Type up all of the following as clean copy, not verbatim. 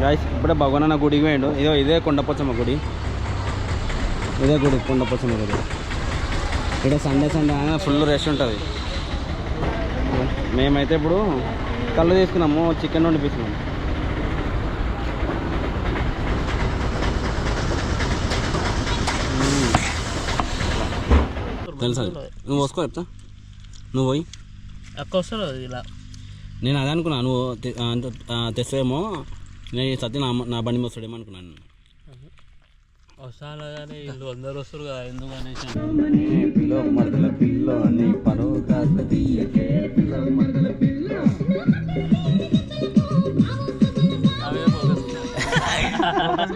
Guys ఇప్పుడే భగవాన్ గుడికి పోయిండు. ఇదే కొండపోచమ్మ గుడి. ఇదే గుడి కొండపోచమ్మ గుడి. ఇక్కడ సండే అయినా ఫుల్ రష్ ఉంటుంది. మేమైతే ఇప్పుడు కళ్ళు తీసుకున్నాము, చికెన్ వండిపిస్తున్నాము. తెలుసా? నువ్వు వసుకో చెప్తా. నువ్వు పోయి వస్తుంది ఇలా. నేను అదే అనుకున్నా, నువ్వు తెస్తావేమో. నేను సత్య నా బండి మోస్తాడేమో అనుకున్నాను. వస్తాను కానీ వీళ్ళు అందరు వస్తారు కదా, ఎందుకు అనేసి. పిల్లో మరదల పిల్లో అని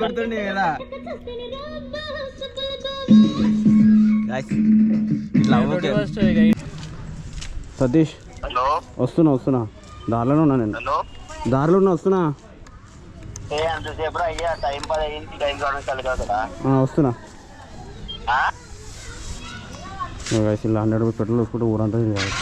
పెడుతుండే కదా. సతీష్ వస్తున్నా దారిలోనే ఉన్నా. నేను దారిలో వస్తున్నా. వస్తున్నా. ఇలా 100 రూపీస్ పెట్రోల్ వేసుకుంటే ఊరంతా కాదు.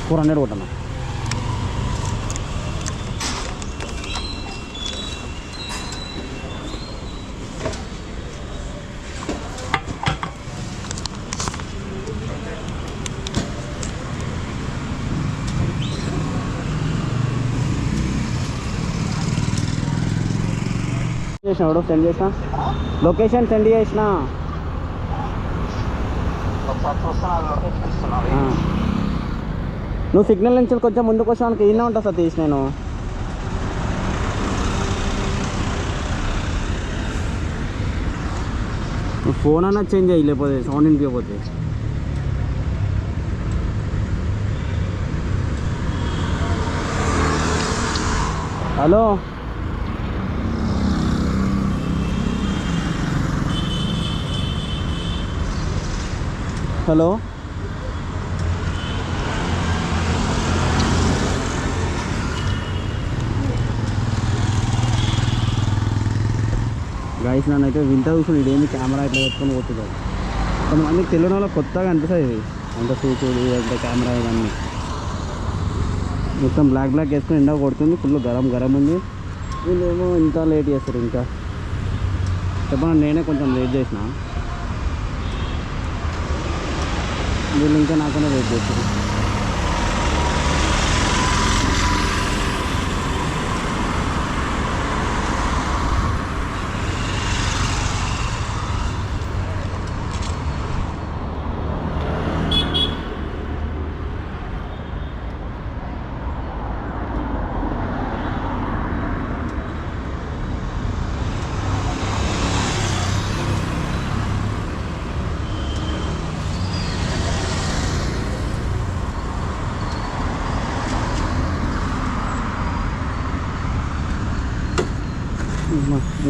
$400 కొట్టన్నా. చేసినా సెండ్ చేసిన లొకేషన్ సెండ్ చేసిన. నువ్వు సిగ్నల్ నుంచి కొంచెం ముందుకు వచ్చానికి ఈయన ఉంటా సతీష్. నేను ఫోన్ అన్నా చేంజ్ అయ్యి, లేకపోతే సౌండ్ వినిపించకపోతే. హలో హలో గాయస్, నన్నైతే వింత చూసుకుని ఇదేమి కెమెరా ఇట్లా పెట్టుకొని పోతుంది. కొంతమందికి తెలియని వాళ్ళకి కొత్తగా అనిపిస్తుంది ఇది. అంత చూసుడు అంత కెమెరా ఇవన్నీ మొత్తం బ్లాక్ వేసుకొని ఎండ కొడుతుంది. ఫుల్ గరం ఉంది. వీళ్ళేమో ఇంత లేట్ చేస్తారు. ఇంకా చెప్పండి, నేనే కొంచెం లేట్ చేసిన, వీళ్ళు ఇంకా నాకన్నా లేట్ చేస్తారు.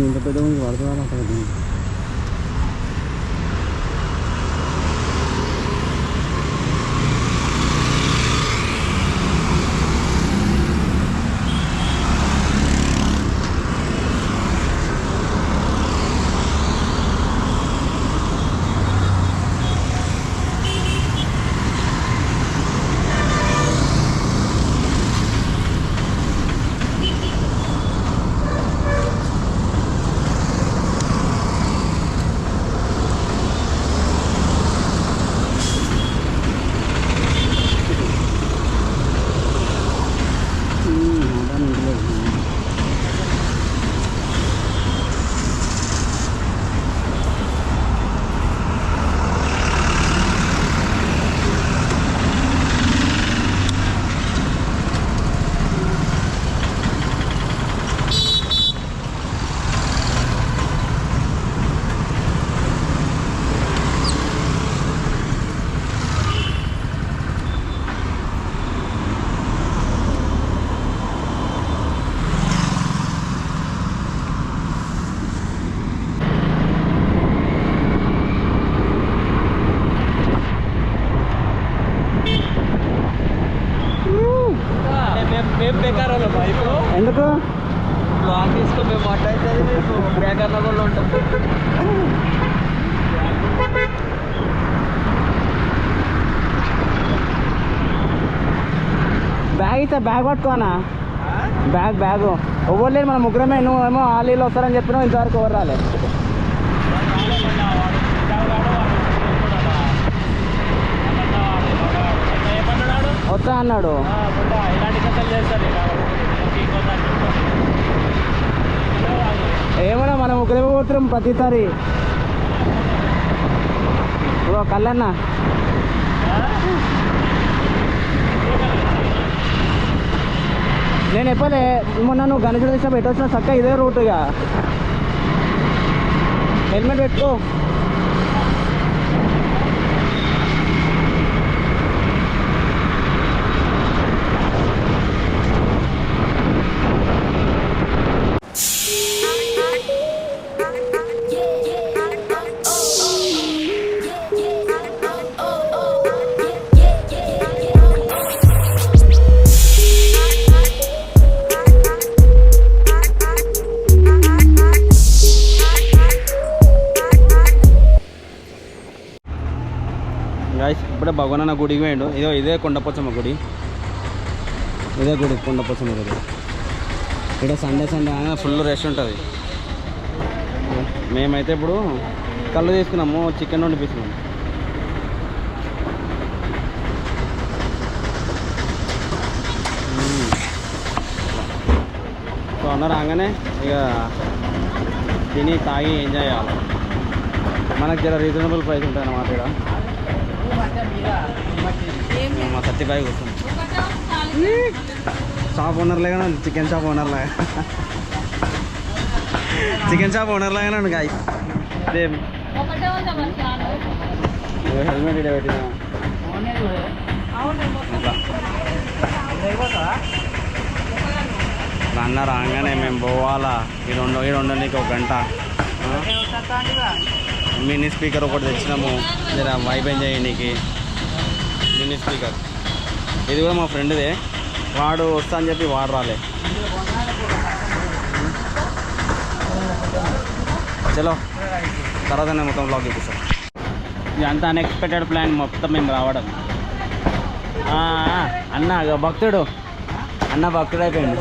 ఇంత పెద్ద మంది పడుతుందా? మేము బేకార్ వాళ్ళం ఇప్పుడు ఎందుకు లాంగ్ తీసుకో మేము మాట్లాడితే మేము బేకార్లో కూడా ఉంటాం. బ్యాగ్ ఇస్తా, బ్యాగ్ పట్టుకోనా? బ్యాగ్ ఎవరు లేదు, మన ముగ్గురమే. నువ్వేమో ఆలీలు వస్తారని చెప్పినావు, ఇంతవరకు ఎవరు రాలే. వస్తా అన్నాడు. ఏమన్నా మనం ముగ్గురేమో పోతున్నాం ప్రతిసారి. ఓ కళ్ళన్నా నేను ఎప్పలే మొన్న నువ్వు గణేశుడు దిశ పెట్టొచ్చిన చక్క ఇదే రూట్. ఇక హెల్మెట్ పెట్టుకో. ఇప్పుడే భగవాన్ గుడికి పోయిండు. ఇదే కొండపోచమ్మ గుడి. ఇదే గుడి కొండపోచమ్మ గుడి. ఇక్కడ సండే ఫుల్ రష్ ఉంటుంది. మేమైతే ఇప్పుడు కళ్ళు తీసుకున్నాము, చికెన్ వండిపిస్తున్నాము. సో అన్న రాగానే ఇక తిని తాగి ఎంజాయ్ చేయాలి. మనకు జర రీజనబుల్ ప్రైస్ ఉంటుంది అన్నమాట. ఇక్కడ మా 35 కూర్చొని షాప్ ఓనర్లాగానే ఉంది. చికెన్ షాప్ ఓనర్లాగా, చికెన్ షాప్ ఓనర్లాగానే ఉంది. గాయ హెల్మెట్ ఇడ పెట్టినా అన్న రాగానే మేము పోవాలా. ఈడ ఉండడానికి 1 గంట. మినీ స్పీకర్ ఒకటి తెచ్చినాము, జర వైబ్ ఎంజాయ్ చేయడానికి. మినీ స్పీకర్ ఇది కూడా మా ఫ్రెండ్దే. వాడు వస్తా అని చెప్పి వాడు రాలే. చలో తర్వాత నేను మొత్తం బ్లాగ్ చూపిస్తాను. ఇదంతా అన్ఎక్స్పెక్టెడ్ ప్లాన్ మొత్తం మేము రావడం. అన్న భక్తుడు అయిపోయింది.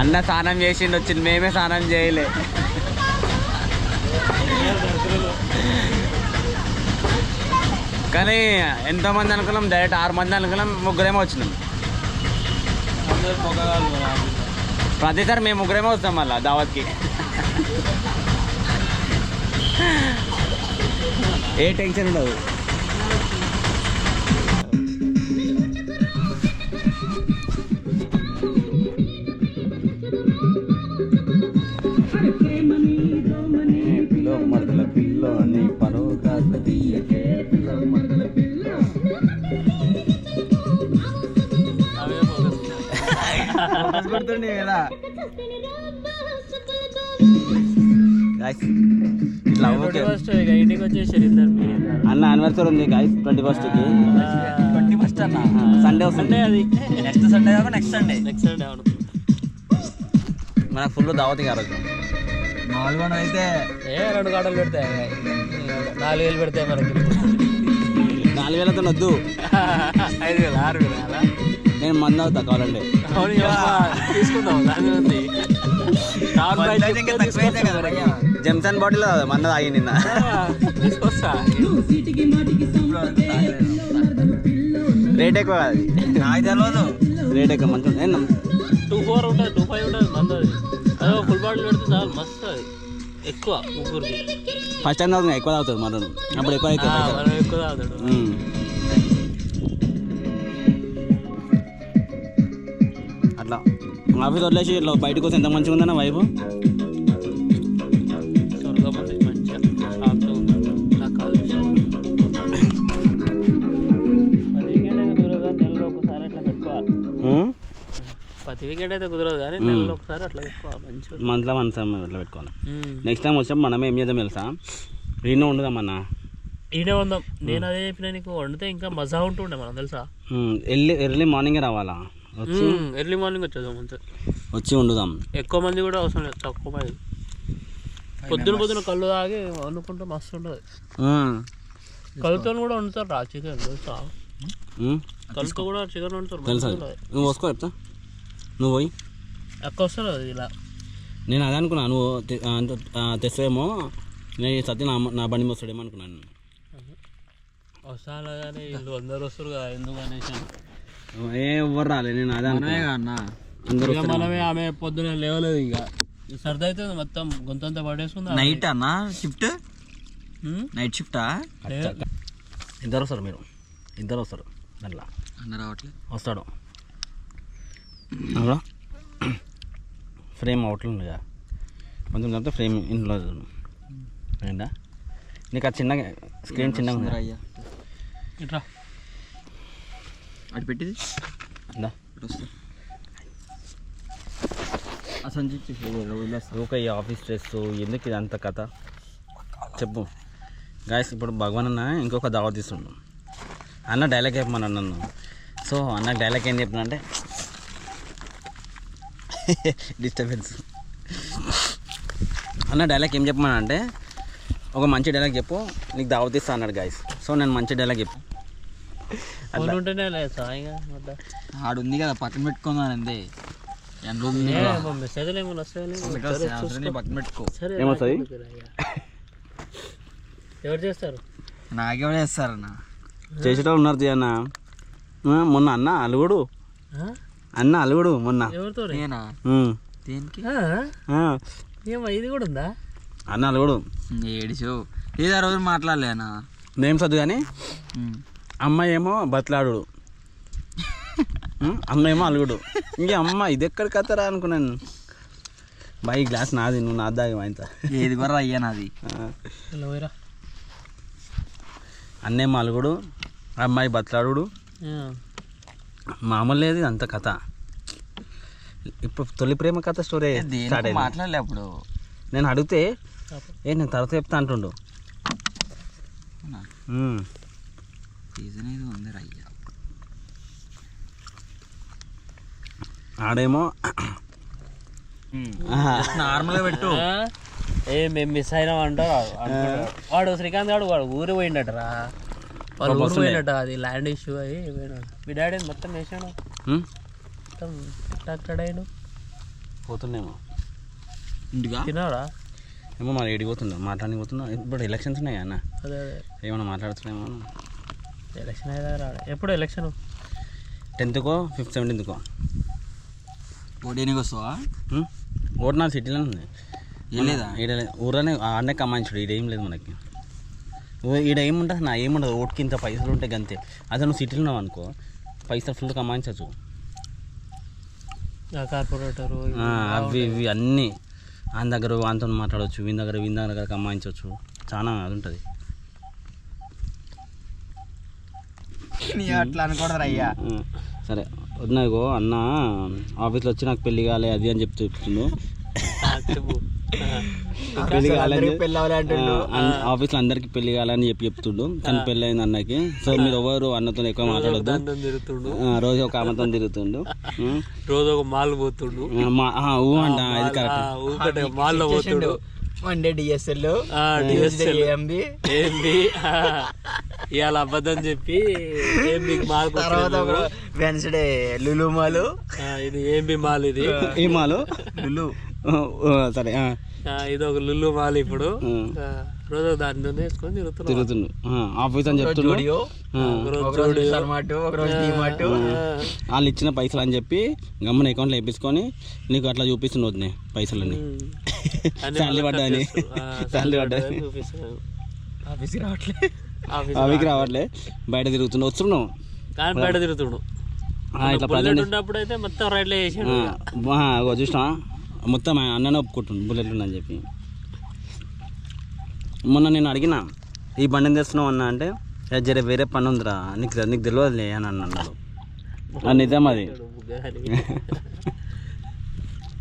అన్న స్నానం చేసిండు, వచ్చింది. మేమే స్నానం చేయలే. కానీ ఎంతోమంది అనుకున్నాం, డైరెక్ట్ 6 మంది అనుకున్నాం, ముగ్గురేమో వచ్చినాం. ప్రతిసారి మేము ముగ్గురేమో వస్తాం మళ్ళీ దావత్కి. ఏ టెన్షన్ ఉండదు. కదా అన్న యానివర్సరీ ఉంది గాయస్ 21కి. సండే వస్తుంది. అది నెక్స్ట్ సండే కాక నెక్స్ట్ సండే అవును. మనకు ఫుల్ దావతి ఆ రోజు. 4 అయితే 2 గాడలు పెడతాయి, 4,000 పెడతాయి మనకి. 4,000తో వద్దు, 5,000 6,000. నేను మంది అవుతా కావాలంటే తీసుకుందాం. జెమ్సన్ బాటిల్ మన్న తాగి నిన్న తీసుకొస్తా. రేట్ ఎక్కువ అది నాకు తెలియదు. రేట్ ఎక్కువ మంచిగా 2,4 ఉంటుంది, 2,5 ఉంటుంది మంది. అదే ఫుల్ బాటిల్ పెడితే చాలు, మస్తు. అది ఎక్కువ ముగ్గురికి. ఫస్ట్ టైం తాగుతుంది, ఎక్కువ తాగుతుంది మనం. అప్పుడు ఎక్కువ ఎక్కువ తాగుతాడు. అట్లా ఆఫీస్ వదిలేసి ఇట్లా బయటకు వస్తే ఎంత మంచిగా ఉందన్న వైపు. స్వర్గం ఉంది మంచిగా, షాప్తో ఉంది. నాకు కాదు 10 వీకెండ్ అయితే కుదరదు, నెలలో ఒకసారి అట్లా పెట్టుకోవాలి. 10 వీకెండ్ అయితే కుదరదు కానీ నెలలో ఒకసారి అట్లా పెట్టుకోవాలి. మంచిగా మంత్లో అట్లా పెట్టుకోవాలి. నెక్స్ట్ టైం వచ్చాం మనమే ఏం చేద్దాం తెలుసా, రీనో ఉండదామన్నా. ఈడే వందాం. నేను అదే చెప్పిన నీకు, వండితే ఇంకా మజా ఉంటుండే మనం తెలుసా. ఎర్లీ మార్నింగే రావాలా, ఎర్లీ మార్నింగ్ వచ్చేద్దాం అంతే. వచ్చి వండుదాం. ఎక్కువ మంది కూడా అవసరం లేదు, తక్కువ మంది. పొద్దున కళ్ళు తాగి వండుకుంటే మస్తు ఉంటుంది. కళ్ళుతో కూడా వండుతారు రా చికెన్ తెలుసా. కళ్ళుతో కూడా చికెన్ వండుతారు తెలుసా. నువ్వు వసుకో చెప్తా, నువ్వు పోయి ఎక్కువ వస్తుంది అది ఇలా. నేను అదే అనుకున్నా, నువ్వు తెస్తావేమో, నేను సత్య నా బండి వస్తాడేమో అనుకున్నాను. వస్తాను కానీ వీళ్ళు అందరు వస్తారు కదా, ఎందుకు అనేసి ఎవరు రాలే. నేను అదే అనుకున్నా, అందరూ మనమే. ఆమె పొద్దున లేవలేదు, ఇంకా సర్ది అయితే మొత్తం గొంతంతా పడేసుకుంది. నైట్ అన్న షిఫ్ట్, నైట్ షిఫ్టా? ఇద్దరు వస్తారు, మీరు ఇద్దరు వస్తారు. అట్లా అన్న రావట్లేదు, వస్తాడు. అలా ఫ్రేమ్ అవుట్లో ఉంది, కొంచెం తర్వాత ఫ్రేమ్ ఇంట్లో ఏంటా నీకు అది చిన్నగా స్క్రీన్ చిన్నగా ఉంది. అయ్యా ఇట్రా అటు పెట్టింది అందా వస్తా. అసలు ఊక ఈ ఆఫీస్ స్ట్రెస్ ఎందుకు ఇది అంత కథ చెప్పు గాయస్. ఇప్పుడు భగవాన్ అన్న ఇంకొక దావత్ ఇస్తుండు. అన్న డైలాగ్ చెప్పమన్నాను నన్ను. సో అన్న డైలాగ్ ఏం చెప్పిన అంటే డిస్టర్బెన్స్. అన్న డైలాగ్ ఏం చెప్పమన్నా అంటే, ఒక మంచి డైలాగ్ చెప్పు, నీకు దావత్ ఇస్తా అన్నాడు గాయస్. సో నేను మంచి డైలాగ్ చెప్పు. ఉంటేనే లేదు ఆడు ఉంది కదా పక్కన పెట్టుకుందాను అంతే. మెసేజ్లు ఏమైనా వస్తాయి పక్కన పెట్టుకో. ఏమొస్తుంది? ఎవరు చేస్తారు? నాకెవరు చేస్తారన్న? చేసేటోళ్ళు ఉన్నారు అన్న. మొన్న అన్న అలుగుడు మొన్న ఎవరితో దేనికి ఏమో ఇది కూడా ఉందా అన్న అలుగుడు ఏడిచో ఏదో రోజు మాట్లాడలేనా నేమ్ చదువు కానీ అమ్మాయి ఏమో బతలాడు, అమ్మ ఏమో అలుగుడు. ఇంకే అమ్మ ఇది ఎక్కడ కథరా అనుకున్నాను. బాయ్ గ్లాస్ నాది, నువ్వు నా దాగి వాయింత ఏది కూడా అయ్యా నాది. అన్నేమో అలుగుడు, అమ్మాయి బతలాడు. మామూలు లేదు అంత కథ. ఇప్పుడు తొలి ప్రేమ కథ స్టోరీ స్టార్ట్ అయింది. మాట్లాడలే అప్పుడు నేను అడిగితే నేను తర్వాత చెప్తా అంటుండు. సీజన్ ఏదో ఉంది అయ్యా. ఆడేమో నార్మల్గా పెట్టు. మేము మిస్ అయినాం అంటారు. వాడు శ్రీకాంత్ గాడు వాడు ఊరు పోయిండటరా. వాళ్ళు ఊరు పోయినట్ట, అది ల్యాండ్ ఇష్యూ అయ్యి పోయినాడు. మీ డాడీ మొత్తం వేసాడు, మొత్తం టాక్టాడాడు. పోతుండేమో ఇంటిగా తిన్నాడా ఏమో మరి ఏడికి పోతుండో మాట్లాడి పోతున్నా. ఇప్పుడు ఎలక్షన్స్ ఉన్నాయి అన్న, అదే ఏమన్నా మాట్లాడుతున్నామో. ఎలక్షన్ అయ్యేదా రాడు. ఎప్పుడు ఎలక్షన్? 10th, 5th, 17th. ఓడేనికి వస్తావా? ఓటు నా సిటీలో ఉంది. ఏం లేదా ఊర్లోనే ఆడనే కమాయించాడు. ఈడేం లేదు మనకి. ఈడ ఏముంటుంది నా ఏముండదు. ఓటుకి ఇంత పైసలు ఉంటాయి అంతే. అదే నువ్వు సిటీలో ఉన్నావు అనుకో, పైసలు ఫుల్ కమాయించవచ్చు. కార్పొరేటరు అవి ఇవి అన్నీ ఆయన దగ్గర వానితో మాట్లాడవచ్చు, వీని దగ్గర కమాయించవచ్చు. చాలా అది ఉంటుంది. అట్లా అనుకోడరు అయ్యా. సరే వదినాగో అన్న ఆఫీస్లో వచ్చి నాకు పెళ్ళి కాలే అది అని చెప్తుండు. పెళ్ళి కాలేదు ఆఫీస్లో అందరికి పెళ్లి కాలని చెప్తుండు. కానీ పెళ్ళి అయింది అన్నకి. సో మీరు ఎవరు అన్నతో ఎక్కువ మాట్లాడద్దు. రోజు ఒక ఆమెతో తిరుగుతుండు, రోజు ఒక మాల్ పోతుండు. ఊ అంట ఇది కరెక్ట్. మాల్లో పోతుండు. ఇవాళ అబద్ధం చెప్పి మాల్ వెన్స్డే లులు మాలు. ఇది ఏంబి మాల్. ఇది ఏ మాలు? లులు. సరే ఇది ఒక లుల్లు మాల్. ఇప్పుడు రోజు దాని వేసుకొని తిరుగుతుండు. ఆఫీస్ అని చెప్తుండు. వాళ్ళు ఇచ్చిన పైసలు అని చెప్పి గమ్మని అకౌంట్లో వేపించుకొని నీకు అట్లా చూపిస్తుండు వద్దు పైసలని. శాలరీ పడ్డాని ఆఫీస్కి రావట్లే, బయట తిరుగుతుండు. వస్తున్నావు కానీ బయట తిరుగుతుండు. ఇట్లా ప్రజెంట్ ఉన్నప్పుడు అయితే మొత్తం రైట్లో వేసాడు. చూసినా మొత్తం అన్ననే ఒప్పుకుంటుండు బుల్లెట్ అని చెప్పి. మొన్న నేను అడిగిన ఈ బండి తెస్తున్నావు అన్న అంటే, జరే వేరే పని ఉందిరా నీకు తెలియదులే అని అన్నాడు. నిజం అది.